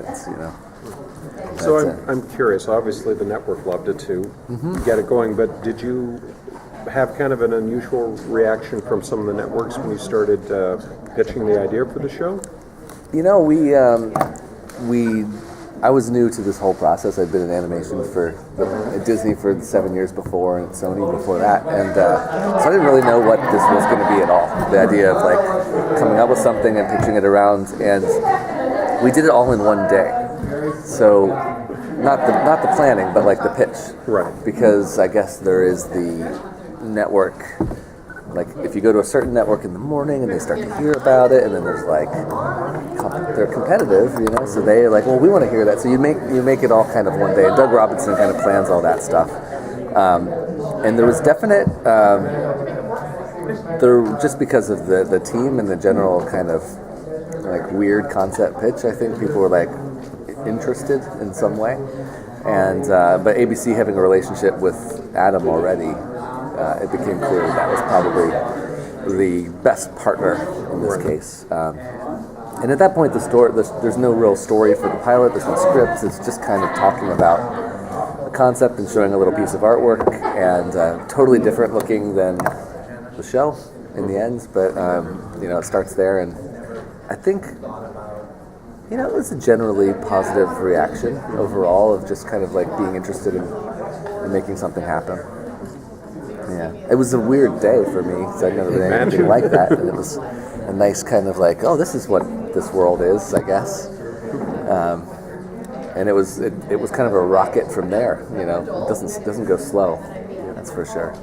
distance, So I'm curious. Obviously, the network loved it too. Get it going. But did you have kind of an unusual reaction from some of the networks when you started pitching the idea for the show? I was new to this whole process. I'd been in animation at Disney for 7 years before, and at Sony before that, and so I didn't really know what this was going to be at all. The idea of like coming up with something and pitching it around, and we did it all in one day. So not the planning, but like the pitch, right? Because I guess there is the network. Like if you go to a certain network in the morning and they start to hear about it, and then there's like they're competitive, so they're like, well, we want to hear that. So you make it all kind of one day. And Doug Robinson kind of plans all that stuff. And there was definite just because of the team and the general kind of like weird concept pitch. I think people were like interested in some way, and but ABC having a relationship with Adam already. It became clear that was probably the best partner in this case. And at that point, there's no real story for the pilot. There's no script. It's just kind of talking about the concept and showing a little piece of artwork, and totally different looking than the show in the end. But it starts there, and I think it was a generally positive reaction overall of just kind of like being interested in making something happen. Yeah, it was a weird day for me because I'd never been anything like that, and it was a nice kind of like, oh, this is what this world is, I guess. And it was kind of a rocket from there. It doesn't go slow, that's for sure.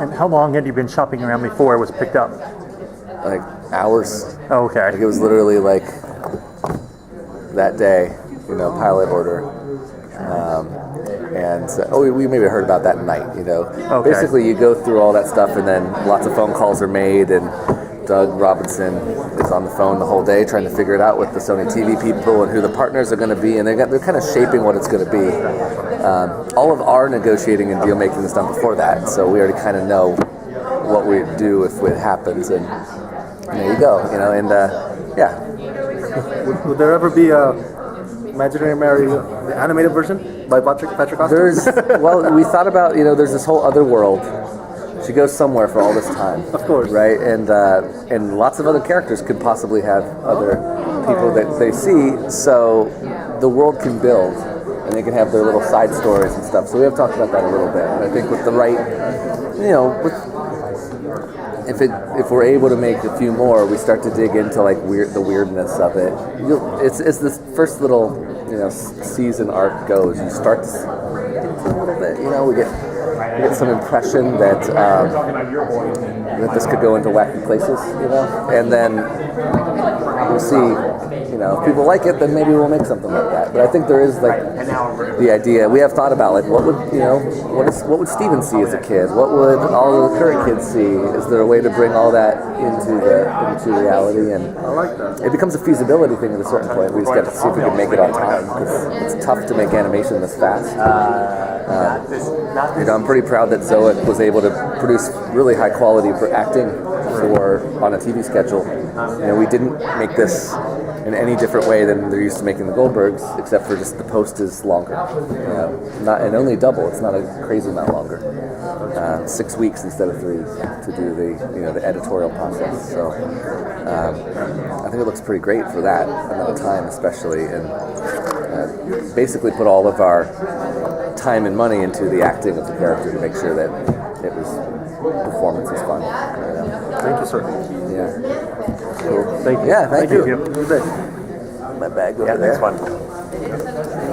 And how long had you been shopping around before it was picked up? Like hours. Oh, okay. Like it was literally like that day, pilot order. And we maybe heard about that night, Okay. Basically, you go through all that stuff, and then lots of phone calls are made, and Doug Robinson is on the phone the whole day trying to figure it out with the Sony TV people and who the partners are going to be, and they're kind of shaping what it's going to be. All of our negotiating and deal making is done before that, so we already kind of know what we do if it happens, and there you go, and yeah. Would there ever be a Imaginary Mary, the animated version by Patrick Osborne? We thought about, there's this whole other world. She goes somewhere for all this time. Of course. Right? And lots of other characters could possibly have other people that they see, so the world can build, and they can have their little side stories and stuff. So we have talked about that a little bit. And I think with the right, if we're able to make a few more, we start to dig into like the weirdness of it. It's this first little season arc goes. You start to see a little bit. We get some impression that this could go into wacky places. And then we'll see. If people like it, then maybe we'll make something like that. But I think there is like the idea. We have thought about like what would Steven see as a kid? What would all the current kids see? Is there a way to bring all that into reality? And I like that. It becomes a feasibility thing at a certain point. We just got to see if we can make it on time because it's tough to make animation this fast. I'm pretty proud that Zoic was able to produce really high quality for acting on a TV schedule. We didn't make this in any different way than they're used to making the Goldbergs, except for just the post is longer. And only double. It's not a crazy amount longer. 6 weeks instead of 3 to do the editorial process. So I think it looks pretty great for that amount of time, especially, and basically put all of our time and money into the acting of the character to make sure that performance is fun. Thank you, sir. Yeah. Cool. Thank you. Yeah, thank you. Good day. My bag over there. That's fun.